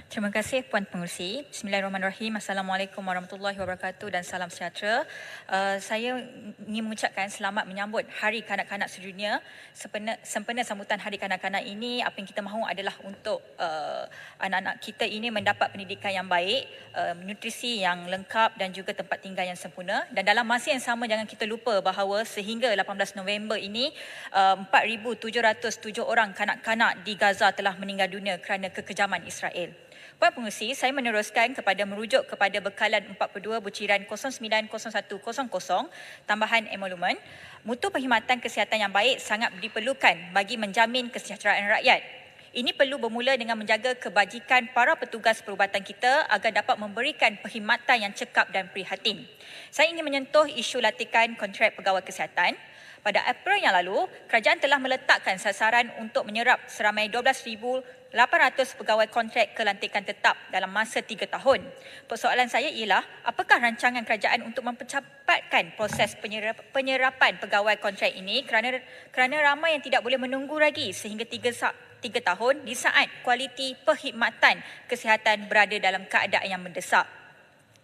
Terima kasih Puan Pengerusi. Bismillahirrahmanirrahim. Assalamualaikum warahmatullahi wabarakatuh dan salam sejahtera. Saya ingin mengucapkan selamat menyambut Hari Kanak-Kanak Sedunia. Sempena sambutan Hari Kanak-Kanak ini, apa yang kita mahu adalah untuk anak-anak kita ini mendapat pendidikan yang baik, nutrisi yang lengkap dan juga tempat tinggal yang sempurna. Dan dalam masa yang sama, jangan kita lupa bahawa sehingga 18 November ini 4,707 orang kanak-kanak di Gaza telah meninggal dunia kerana kekejaman Israel. Puan Pengerusi, saya meneruskan merujuk kepada bekalan 42 buciran 090100 tambahan emolumen. Mutu perkhidmatan kesihatan yang baik sangat diperlukan bagi menjamin kesejahteraan rakyat. Ini perlu bermula dengan menjaga kebajikan para petugas perubatan kita agar dapat memberikan perkhidmatan yang cekap dan prihatin. Saya ingin menyentuh isu latihan kontrak pegawai kesihatan. Pada April yang lalu, kerajaan telah meletakkan sasaran untuk menyerap seramai 12,800 pegawai kontrak kelantikan tetap dalam masa 3 tahun. Persoalan saya ialah, apakah rancangan kerajaan untuk mempercepatkan proses penyerapan pegawai kontrak ini kerana ramai yang tidak boleh menunggu lagi sehingga 3 tahun di saat kualiti perkhidmatan kesihatan berada dalam keadaan yang mendesak.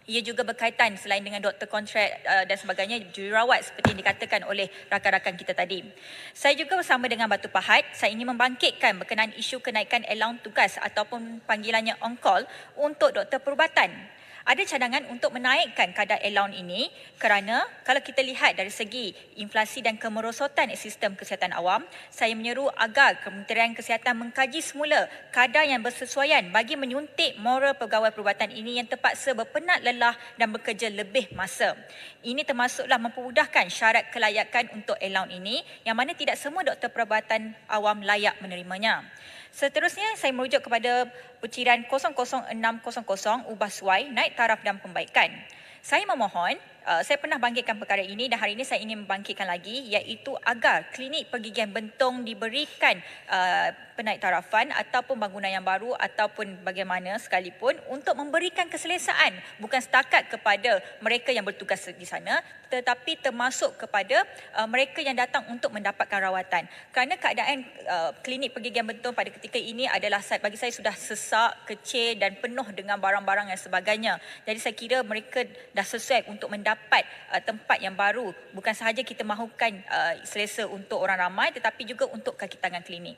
Ia juga berkaitan selain dengan doktor kontrak dan sebagainya, jururawat seperti yang dikatakan oleh rakan-rakan kita tadi. Saya juga bersama dengan Batu Pahat, saya ingin membangkitkan berkenaan isu kenaikan allowance tugas ataupun panggilannya on-call untuk doktor perubatan. Ada cadangan untuk menaikkan kadar allowance ini kerana kalau kita lihat dari segi inflasi dan kemerosotan sistem kesihatan awam, saya menyeru agar Kementerian Kesihatan mengkaji semula kadar yang bersesuaian bagi menyuntik moral pegawai perubatan ini yang terpaksa berpenat lelah dan bekerja lebih masa. Ini termasuklah mempermudahkan syarat kelayakan untuk allowance ini yang mana tidak semua doktor perubatan awam layak menerimanya. Seterusnya, saya merujuk kepada buciran 00600 ubah suai, naik taraf dan pembaikan. Saya memohon, saya pernah bangkitkan perkara ini dan hari ini saya ingin membangkitkan lagi, iaitu agar klinik pergigian bentung diberikan penaik tarafan ataupun bangunan yang baru ataupun bagaimana sekalipun untuk memberikan keselesaan bukan setakat kepada mereka yang bertugas di sana tetapi termasuk kepada mereka yang datang untuk mendapatkan rawatan. Kerana keadaan klinik pergigian bentung pada ketika ini adalah bagi saya sudah sesak, kecil dan penuh dengan barang-barang yang sebagainya. Jadi saya kira mereka dah sesuai untuk mendapat tempat yang baru. Bukan sahaja kita mahukan selesa untuk orang ramai tetapi juga untuk kaki tangan klinik.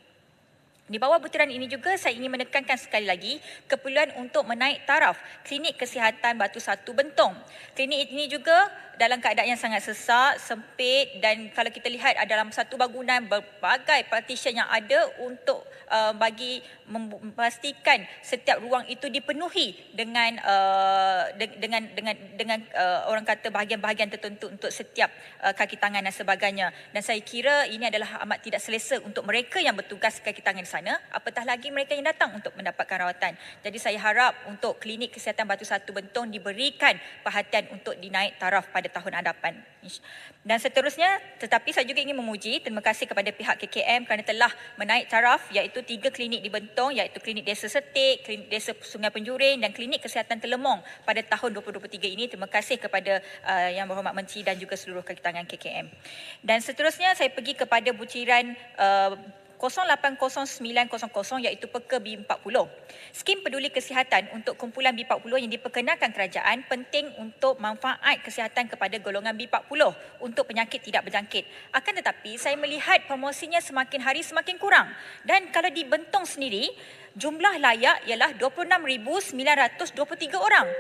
Di bawah butiran ini juga saya ingin menekankan sekali lagi keperluan untuk menaik taraf klinik kesihatan Batu Satu Bentong. Klinik ini juga dalam keadaan yang sangat sesak, sempit dan kalau kita lihat dalam satu bangunan berbagai partition yang ada untuk bagi memastikan setiap ruang itu dipenuhi dengan orang kata bahagian-bahagian tertentu untuk setiap kaki tangan dan sebagainya. Dan saya kira ini adalah amat tidak selesa untuk mereka yang bertugas kaki tangan di sana, apatah lagi mereka yang datang untuk mendapatkan rawatan. Jadi saya harap untuk klinik kesihatan Batu Satu Bentong diberikan perhatian untuk dinaik taraf pada tahun hadapan. Dan seterusnya, tetapi saya juga ingin memuji, terima kasih kepada pihak KKM kerana telah menaik taraf iaitu 3 klinik di Bentong, iaitu klinik Desa Setik, klinik Desa Sungai Penjuring dan klinik kesihatan Telemong pada tahun 2023 ini. Terima kasih kepada Yang Berhormat Menteri dan juga seluruh kaki tangan KKM. Dan seterusnya saya pergi kepada buciran 080900 iaitu Peka B40. Skim peduli kesihatan untuk kumpulan B40 yang diperkenalkan kerajaan penting untuk manfaat kesihatan kepada golongan B40 untuk penyakit tidak berjangkit. Akan tetapi saya melihat promosinya semakin hari semakin kurang. Dan kalau di Bentong sendiri, jumlah layak ialah 26,923 orang.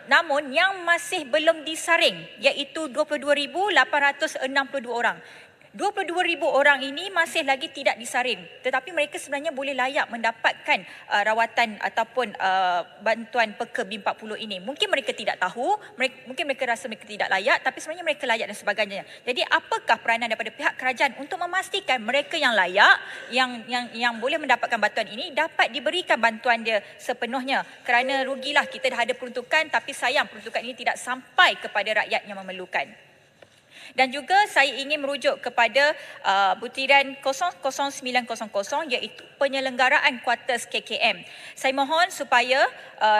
Namun yang masih belum disaring iaitu 22,862 orang. 22,000 orang ini masih lagi tidak disaring tetapi mereka sebenarnya boleh layak mendapatkan rawatan ataupun bantuan Peka B40 ini. Mungkin mereka tidak tahu, mungkin mereka rasa mereka tidak layak tapi sebenarnya mereka layak dan sebagainya. Jadi apakah peranan daripada pihak kerajaan untuk memastikan mereka yang layak yang boleh mendapatkan bantuan ini dapat diberikan bantuan dia sepenuhnya, kerana rugilah kita dah ada peruntukan tapi sayang peruntukan ini tidak sampai kepada rakyat yang memerlukan. Dan juga saya ingin merujuk kepada butiran 00900 iaitu penyelenggaraan kuartus KKM. Saya mohon supaya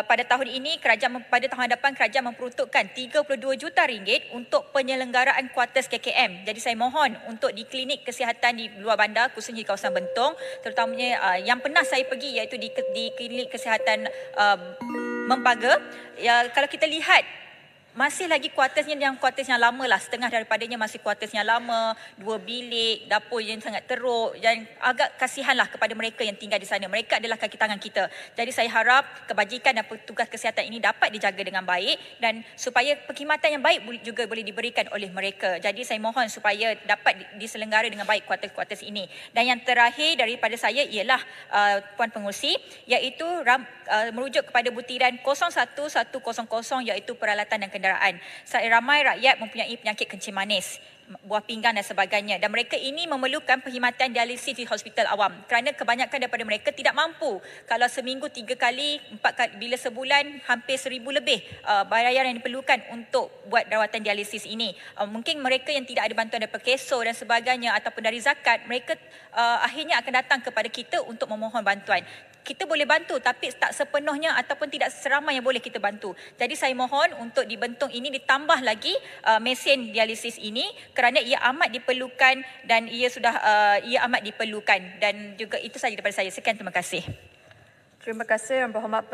pada tahun ini pada tahun hadapan kerajaan memperuntukkan 32 juta ringgit untuk penyelenggaraan kuartus KKM. Jadi saya mohon untuk di klinik kesihatan di luar bandar, khususnya di kawasan Bentong, terutamanya yang pernah saya pergi iaitu di klinik kesihatan Mempaga. Kalau kita lihat masih lagi kuartus yang lama lah, setengah daripadanya masih kuartus yang lama, 2 bilik, dapur yang sangat teruk, dan agak kasihanlah kepada mereka yang tinggal di sana. Mereka adalah kaki tangan kita. Jadi saya harap kebajikan dan petugas kesihatan ini dapat dijaga dengan baik dan supaya perkhidmatan yang baik juga boleh diberikan oleh mereka. Jadi saya mohon supaya dapat diselenggara dengan baik kuartus-kuartus ini. Dan yang terakhir daripada saya ialah Puan Pengerusi, iaitu merujuk kepada butiran 01100 iaitu peralatan dan kenderaan. Ramai rakyat mempunyai penyakit kencing manis, buah pinggang dan sebagainya, dan mereka ini memerlukan perkhidmatan dialisis di hospital awam kerana kebanyakan daripada mereka tidak mampu. Kalau seminggu 3 kali, 4 kali, bila sebulan hampir 1,000 lebih bayaran yang diperlukan untuk buat rawatan dialisis ini. Mungkin mereka yang tidak ada bantuan daripada KESO dan sebagainya ataupun dari zakat, mereka akhirnya akan datang kepada kita untuk memohon bantuan. Kita boleh bantu tapi tak sepenuhnya ataupun tidak seramai yang boleh kita bantu. Jadi saya mohon untuk di Bentong ini ditambah lagi mesin dialisis ini kerana ia amat diperlukan dan ia amat diperlukan, dan juga itu sahaja daripada saya. Sekian, terima kasih. Terima kasih Yang Berhormat